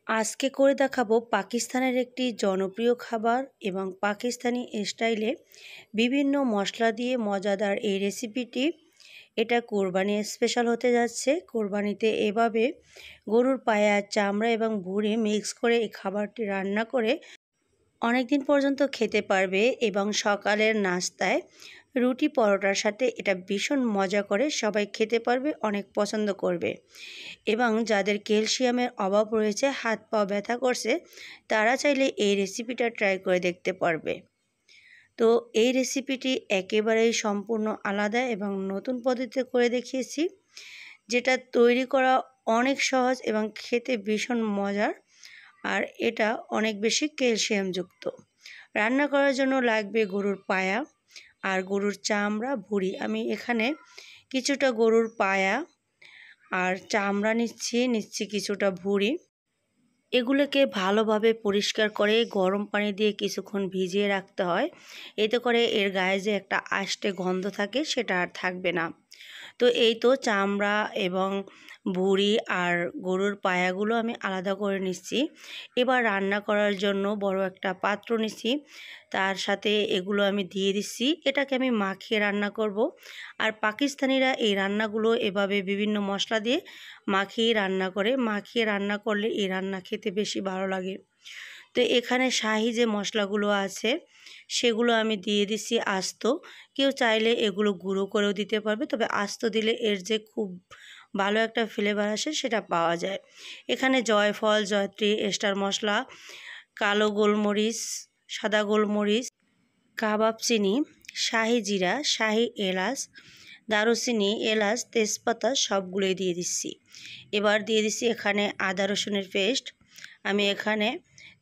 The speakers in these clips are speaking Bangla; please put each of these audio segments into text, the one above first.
আজকে করে দেখাবো পাকিস্তানের একটি জনপ্রিয় খাবার এবং পাকিস্তানি স্টাইলে বিভিন্ন মশলা দিয়ে মজাদার এই রেসিপিটি। এটা কোরবানি স্পেশাল হতে যাচ্ছে। কোরবানিতে এভাবে গরুর পায়া, চামড়া এবং ভুঁড়ি মিক্স করে এই খাবারটি রান্না করে অনেকদিন পর্যন্ত খেতে পারবে এবং সকালের নাস্তায় রুটি পরোটার সাথে এটা ভীষণ মজা করে সবাই খেতে পারবে, অনেক পছন্দ করবে। এবং যাদের ক্যালসিয়ামের অভাব রয়েছে, হাত পা ব্যথা করছে, তারা চাইলে এই রেসিপিটা ট্রাই করে দেখতে পারবে। তো এই রেসিপিটি একেবারেই সম্পূর্ণ আলাদা এবং নতুন পদ্ধতিতে করে দেখিয়েছি, যেটা তৈরি করা অনেক সহজ এবং খেতে ভীষণ মজার। আর এটা অনেক বেশি ক্যালসিয়ামযুক্ত। রান্না করার জন্য লাগবে গরুর পায়া আর গরুর চামড়া, ভুঁড়ি। আমি এখানে কিছুটা গরুর পায়া আর চামড়া নিচ্ছি কিছুটা ভুঁড়ি। এগুলোকে ভালোভাবে পরিষ্কার করে গরম পানি দিয়ে কিছুক্ষণ ভিজিয়ে রাখতে হয়। এতে করে এর গায়ে যে একটা আষ্টে গন্ধ থাকে সেটা আর থাকবে না। তো এই তো চামড়া এবং ভুঁড়ি আর গরুর পায়াগুলো আমি আলাদা করে নিচ্ছি। এবার রান্না করার জন্য বড় একটা পাত্র নিচ্ছি, তার সাথে এগুলো আমি দিয়ে দিচ্ছি। এটাকে আমি মাখিয়ে রান্না করব। আর পাকিস্তানিরা এই রান্নাগুলো এভাবে বিভিন্ন মশলা দিয়ে মাখিয়ে রান্না করলে এই রান্না খেতে বেশি ভালো লাগে। তো এখানে শাহি যে মশলাগুলো আছে সেগুলো আমি দিয়ে দিচ্ছি আস্ত। কেউ চাইলে এগুলো গুঁড়ো করেও দিতে পারবে, তবে আস্ত দিলে এর যে খুব ভালো একটা ফ্লেভার আসে সেটা পাওয়া যায়। এখানে জয়ফল, জয়ত্রী, স্টার মশলা, কালো গোলমরিচ, সাদা গোলমরিচ, কাবাব চিনি, শাহি জিরা, শাহি এলাচ, দারুচিনি, এলাচ, তেজপাতা সবগুলোই দিয়ে দিচ্ছি। এবার দিয়ে দিচ্ছি এখানে আদা রসুনের পেস্ট। আমি এখানে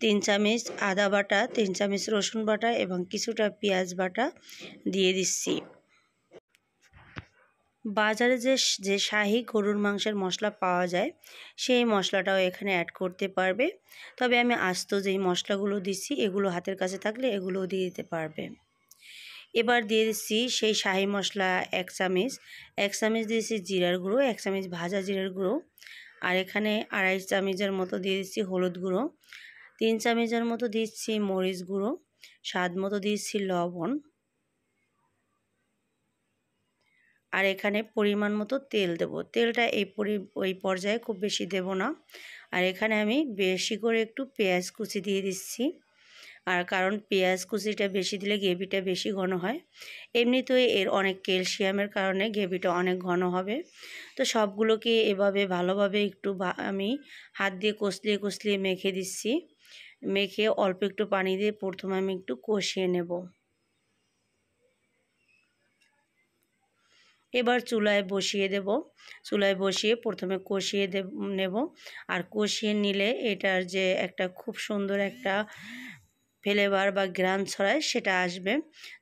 3 চামচ আদা বাটা, 3 চামচ রসুন বাটা এবং কিছুটা পেঁয়াজ বাটা দিয়ে দিচ্ছি। বাজারে যে শাহি গরুর মাংসের মশলা পাওয়া যায় সেই মশলাটাও এখানে অ্যাড করতে পারবে, তবে আমি আস্ত যেই মশলাগুলো দিচ্ছি এগুলো হাতের কাছে থাকলে এগুলোও দিয়ে দিতে পারবে। এবার দিয়ে দিচ্ছি সেই শাহি মশলা 1 চামচ, 1 চামচ দিয়েছি জিরার গুঁড়ো, 1 চামচ ভাজা জিরার গুঁড়ো, আর এখানে 2.5 চামচের মতো দিয়ে দিচ্ছি হলুদ গুঁড়ো, 3 চামচের মতো দিচ্ছি মরিচ গুঁড়ো, স্বাদ মতো দিচ্ছি লবণ, আর এখানে পরিমাণ মতো তেল দেব। তেলটা ওই পর্যায়ে খুব বেশি দেব না। আর এখানে আমি বেশি করে একটু পেঁয়াজ কুচি দিয়ে দিচ্ছি। আর কারণ পেঁয়াজ কুচিটা বেশি দিলে গ্রেভিটা বেশি ঘন হয়। এমনিতেই এর অনেক ক্যালসিয়ামের কারণে গ্রেভিটা অনেক ঘন হবে। তো সবগুলোকে এভাবে ভালোভাবে একটু আমি হাত দিয়ে কষলিয়ে মেখে দিচ্ছি। মেখে অল্প একটু পানি দিয়ে প্রথমে আমি একটু কষিয়ে নেব। এবার চুলায় বসিয়ে প্রথমে কষিয়ে নেব। আর কষিয়ে নিলে এটার যে একটা খুব সুন্দর একটা ফ্লেভার বা ঘ্রাণ ছড়ায় সেটা আসবে।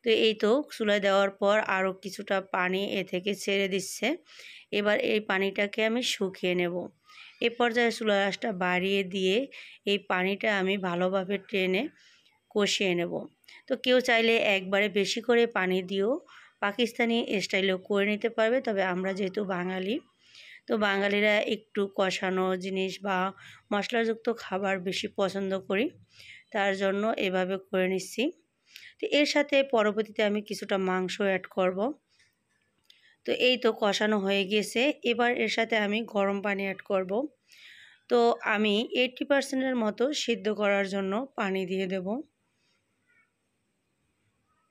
তো এই তো চুলায় দেওয়ার পর আরও কিছুটা পানি এ থেকে ছেড়ে দিচ্ছে। এবার এই পানিটাকে আমি শুকিয়ে নেব। এ পর্যায়ে চুলার আঁচটা বাড়িয়ে দিয়ে এই পানিটা আমি ভালোভাবে টেনে কষিয়ে নেব। তো কেউ চাইলে একবারে বেশি করে পানি দিয়েও পাকিস্তানি স্টাইলেও করে নিতে পারবে, তবে আমরা যেহেতু বাঙালি, তো বাঙালিরা একটু কষানো জিনিস বা মশলাযুক্ত খাবার বেশি পছন্দ করি, তার জন্য এভাবে করে নিচ্ছি। তো এর সাথে পরবর্তীতে আমি কিছুটা মাংস অ্যাড করব। তো এই তো কষানো হয়ে গিয়েছে। এবার এর সাথে আমি গরম পানি অ্যাড করব। তো আমি 80% মতো সিদ্ধ করার জন্য পানি দিয়ে দেব।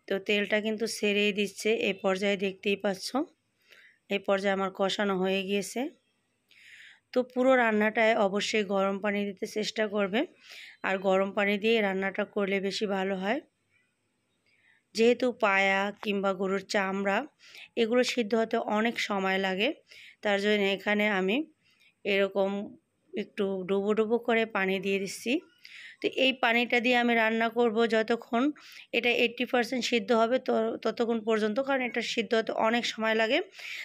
তো তেলটা কিন্তু ছেড়েই দিচ্ছে, এই পর্যায়ে দেখতেই পাচ্ছ। এই পর্যায়ে আমার কষানো হয়ে গিয়েছে। তো পুরো রান্নাটায় অবশ্যই গরম পানি দিতে চেষ্টা করবে, আর গরম পানি দিয়ে রান্নাটা করলে বেশি ভালো হয়। যেহেতু পায়া কিংবা গরুর চামড়া এগুলো সিদ্ধ হতে অনেক সময় লাগে, তার জন্য এখানে আমি এরকম একটু ডুবো করে পানি দিয়ে দিচ্ছি। তো এই পানিটা দিয়ে আমি রান্না করব যতক্ষণ এটা 80% সিদ্ধ হবে, ততক্ষণ পর্যন্ত, কারণ এটা সিদ্ধ হতে অনেক সময় লাগে।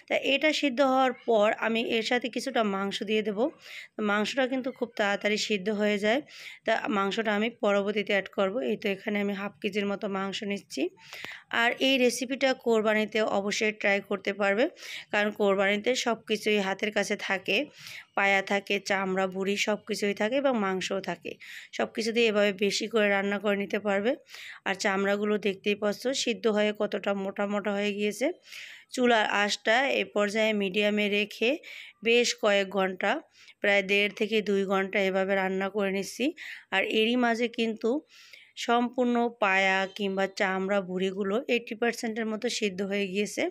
তা এটা সিদ্ধ হওয়ার পর আমি এর সাথে কিছুটা মাংস দিয়ে দেব। মাংসটা কিন্তু খুব তাড়াতাড়ি সিদ্ধ হয়ে যায়। তা মাংসটা আমি পরবর্তীতে অ্যাড করব। এই তো এখানে আমি হাফ কেজির মতো মাংস নিচ্ছি। আর এই রেসিপিটা কোরবানিতে অবশ্যই ট্রাই করতে পারবে, কারণ কোরবানিতে সব কিছুই হাতের কাছে থাকে। পায়া থাকে, চামড়া, ভুঁড়ি সব কিছুই থাকে এবং মাংসও থাকে। সব কিছু দিয়ে এভাবে বেশি করে রান্না করে নিতে পারবে। আর চামড়াগুলো দেখতেই পাচ্ছ সিদ্ধ হয়ে কতটা মোটা মোটা হয়ে গিয়েছে। চুলার আঁচটা এ পর্যায়ে মিডিয়ামে রেখে বেশ কয়েক ঘন্টা, প্রায় 1.5 থেকে 2 ঘন্টা এভাবে রান্না করে নিচ্ছি। আর এরই মাঝে কিন্তু সম্পূর্ণ পায়া কিংবা চামড়া, ভুঁড়িগুলো 80% মতো সিদ্ধ হয়ে গিয়েছে।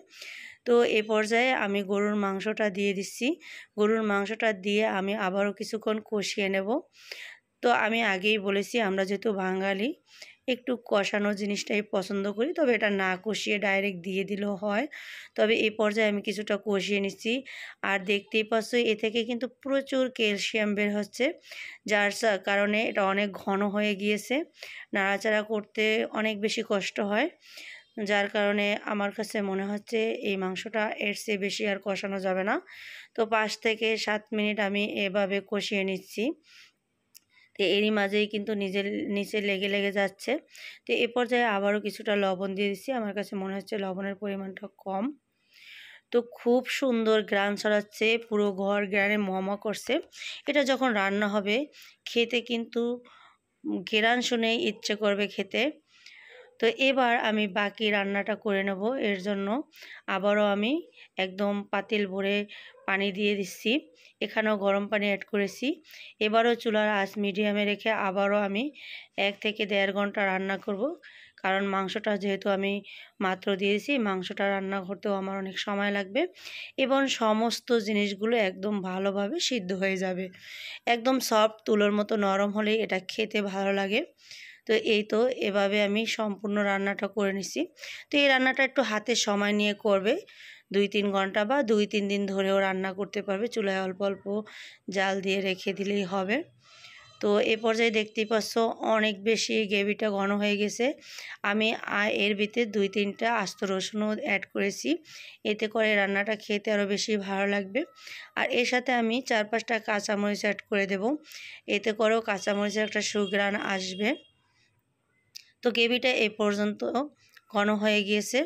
তো এ পর্যায়ে আমি গরুর মাংসটা দিয়ে দিচ্ছি। গরুর মাংসটা দিয়ে আমি আবারও কিছুক্ষণ কষিয়ে নেব। তো আমি আগেই বলেছি আমরা যেহেতু বাঙালি একটু কষানো জিনিসটাই পছন্দ করি, তবে এটা না কষিয়ে ডাইরেক্ট দিয়ে দিলেও হয়। তবে এই পর্যায়ে আমি কিছুটা কষিয়ে নিচ্ছি। আর দেখতেই পাচ্ছ এ থেকে কিন্তু প্রচুর ক্যালসিয়াম বের হচ্ছে, যার কারণে এটা অনেক ঘন হয়ে গিয়েছে, নাড়াচাড়া করতে অনেক বেশি কষ্ট হয়। যার কারণে আমার কাছে মনে হচ্ছে এই মাংসটা এর চেয়ে বেশি আর কষানো যাবে না। তো 5 থেকে 7 মিনিট আমি এভাবে কষিয়ে নিচ্ছি। তো এরই মাঝেই কিন্তু নিচে লেগে লেগে যাচ্ছে। তো এ পর্যায়ে আবারও কিছুটা লবণ দিয়ে দিচ্ছি। আমার কাছে মনে হচ্ছে লবণের পরিমাণটা কম। তো খুব সুন্দর ঘ্রাণ ছড়াচ্ছে, পুরো ঘর ঘ্রাণে করছে। এটা যখন রান্না হবে খেতে কিন্তু ঘ্রাণ শুনেই ইচ্ছে করবে খেতে। তো এবার আমি বাকি রান্নাটা করে নেব। এর জন্য আবারও আমি একদম পাতিল ভরে পানি দিয়ে দিচ্ছি। এখানেও গরম পানি অ্যাড করেছি। এবারও চুলার আঁচ মিডিয়ামে রেখে আবারও আমি 1 থেকে 1.5 ঘন্টা রান্না করব। কারণ মাংসটা যেহেতু আমি মাত্র দিয়েছি, মাংসটা রান্না করতেও আমার অনেক সময় লাগবে এবং সমস্ত জিনিসগুলো একদম ভালোভাবে সিদ্ধ হয়ে যাবে। একদম সফট তুলোর মতো নরম হলেই এটা খেতে ভালো লাগে। তো এই তো এভাবে আমি সম্পূর্ণ রান্নাটা করে নিছি। তো এই রান্নাটা একটু হাতে সময় নিয়ে করবে। 2-3 ঘন্টা বা 2-3 দিন ধরেও রান্না করতে পারবে। চুলায় অল্প অল্প জাল দিয়ে রেখে দিলেই হবে। তো এ পর্যায়ে দেখতেই পাচ্ছ অনেক বেশি গ্রেভিটা ঘন হয়ে গেছে। আমি এর ভিতরে 2-3টা আস্ত রসুনও অ্যাড করেছি। এতে করে রান্নাটা খেতে আরও বেশি ভালো লাগবে। আর এর সাথে আমি 4-5টা কাঁচামরিচ অ্যাড করে দেব। এতে করেও কাঁচামরিচের একটা সুঘ্রাণ আসবে। তো গ্রেভিটা এই পর্যন্ত ঘন হয়ে গিয়েছে।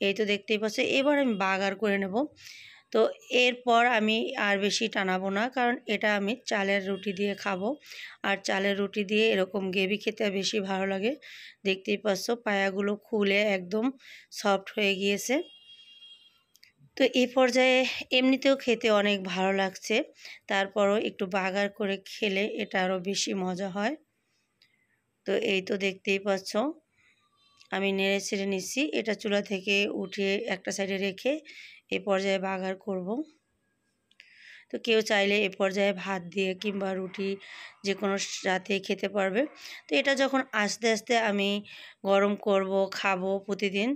এই তো দেখতেই পাচ্ছ। এবার আমি বাগার করে নেব। তো এরপর আমি আর বেশি টানাবো না, কারণ এটা আমি চালের রুটি দিয়ে খাবো। আর চালের রুটি দিয়ে এরকম গ্রেভি খেতে বেশি ভালো লাগে। দেখতেই পাচ্ছ পায়াগুলো খুলে একদম সফট হয়ে গিয়েছে। তো এই পর্যায়ে এমনিতেও খেতে অনেক ভালো লাগছে, তারপরও একটু বাগার করে খেলে এটা আরও বেশি মজা হয়। তো এই তো দেখতেই পাচ্ছ আমি নেড়ে ছেড়ে নিচ্ছি। এটা চুলা থেকে উঠিয়ে একটা সাইডে রেখে এ পর্যায়ে বাগার করব। তো কেউ চাইলে এ পর্যায়ে ভাত দিয়ে কিংবা রুটি যে কোনো সাথে খেতে পারবে। তো এটা যখন আস্তে আস্তে আমি গরম করব, খাবো প্রতিদিন,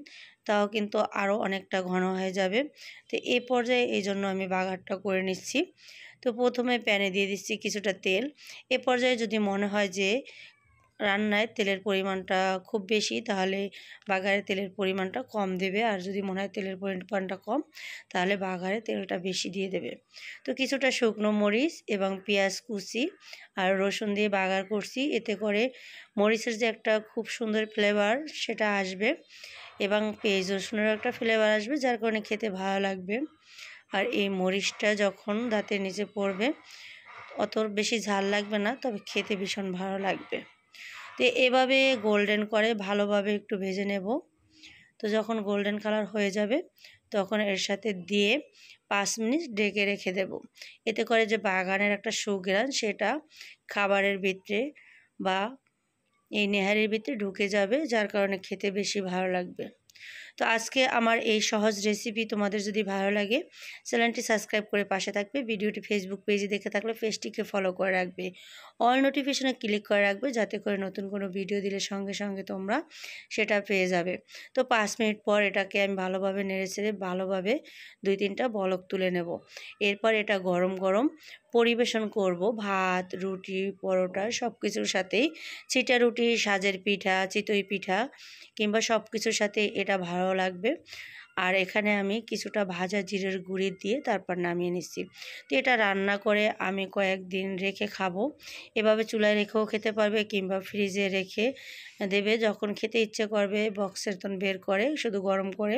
তাও কিন্তু আরও অনেকটা ঘন হয়ে যাবে। তো এই পর্যায়ে এই জন্য আমি বাগারটা করে নিচ্ছি। তো প্রথমে প্যানে দিয়ে দিচ্ছি কিছুটা তেল। এ পর্যায়ে যদি মনে হয় যে রান্নায় তেলের পরিমাণটা খুব বেশি, তাহলে বাগারে তেলের পরিমাণটা কম দেবে। আর যদি মনে হয় তেলের পরিমাণটা কম, তাহলে বাগারে তেলটা বেশি দিয়ে দেবে। তো কিছুটা শুকনো মরিচ এবং পেঁয়াজ কুচি আর রসুন দিয়ে বাগার করছি। এতে করে মরিচের যে একটা খুব সুন্দর ফ্লেভার সেটা আসবে এবং পেঁয়াজ রসুনেরও একটা ফ্লেভার আসবে, যার কারণে খেতে ভালো লাগবে। আর এই মরিচটা যখন দাঁতের নিচে পড়বে অত বেশি ঝাল লাগবে না, তবে খেতে ভীষণ ভালো লাগবে। তো এভাবে গোল্ডেন করে ভালোভাবে একটু ভেজে নেব। তো যখন গোল্ডেন কালার হয়ে যাবে তখন এর সাথে দিয়ে 5 মিনিট ঢেকে রেখে দেব। এতে করে যে বাগানের একটা সুঘ্রাণ সেটা খাবারের ভিতরে বা এই নেহারির ভিতরে ঢুকে যাবে, যার কারণে খেতে বেশি ভালো লাগবে। তো আজকে আমার এই সহজ রেসিপি তোমাদের যদি ভালো লাগে, চ্যানেলটি সাবস্ক্রাইব করে পাশে থাকবে। ভিডিওটি ফেসবুক পেজে দেখে থাকলে পেজটিকে ফলো করে রাখবে। অল নোটিফিকেশনে ক্লিক করে রাখবে, যাতে করে নতুন কোনো ভিডিও দিলে সঙ্গে সঙ্গে তোমরা সেটা পেয়ে যাবে। তো 5 মিনিট পর এটাকে আমি ভালোভাবে নেড়েচেড়ে ভালোভাবে 2-3টা বলক তুলে নেব। এরপর এটা গরম গরম পরিবেশন করব ভাত, রুটি, পরোটা সব কিছুর সাথেই। চিটা রুটি, সাজের পিঠা, চিতই পিঠা কিংবা সব কিছুর সাথে এটা ভালো লাগবে। আর এখানে আমি কিছুটা ভাজা জিরের গুঁড়ি দিয়ে তারপর নামিয়ে নিচ্ছি। তো এটা রান্না করে আমি কয়েকদিন রেখে খাবো। এভাবে চুলায় রেখেও খেতে পারবে কিংবা ফ্রিজে রেখে দেবে, যখন খেতে ইচ্ছে করবে বক্সের তখন বের করে শুধু গরম করে।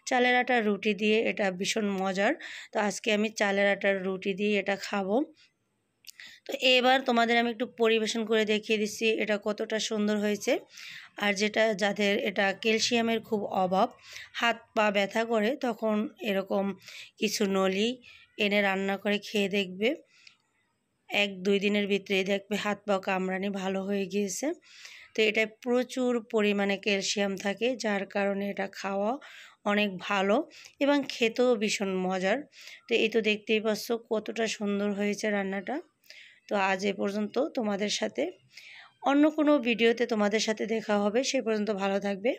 চালের আটার রুটি দিয়ে এটা ভীষণ মজার। তো আজকে আমি চালের আটার রুটি দিয়ে এটা খাবো। তো এবার তোমাদের আমি একটু পরিবেশন করে দেখিয়ে দিচ্ছি এটা কতটা সুন্দর হয়েছে। আর যাদের এটা ক্যালসিয়ামের খুব অভাব, হাত পা ব্যথা করে, তখন এরকম কিছু নলি এনে রান্না করে খেয়ে দেখবে, 1-2 দিনের ভিতরেই দেখবে হাত পা কামড়ানি ভালো হয়ে গিয়েছে। তো এটায় প্রচুর পরিমাণে ক্যালসিয়াম থাকে, যার কারণে এটা খাওয়া অনেক ভালো এবং খেতেও ভীষণ মজার। তো এই তো দেখতেই পাচ্ছ কতটা সুন্দর হয়েছে রান্নাটা। তো আজ এ পর্যন্ত, তোমাদের সাথে অন্য কোনো ভিডিওতে তোমাদের সাথে দেখা হবে। সে পর্যন্ত ভালো থাকবে।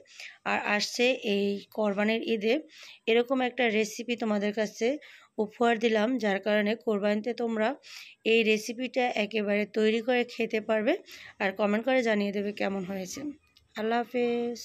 আর আসছে এই কোরবানির ঈদে এরকম একটা রেসিপি তোমাদের কাছে উপহার দিলাম, যার কারণে কোরবানিতে তোমরা এই রেসিপিটা একেবারে তৈরি করে খেতে পারবে আর কমেন্ট করে জানিয়ে দেবে কেমন হয়েছে। আল্লাহ হাফেজ।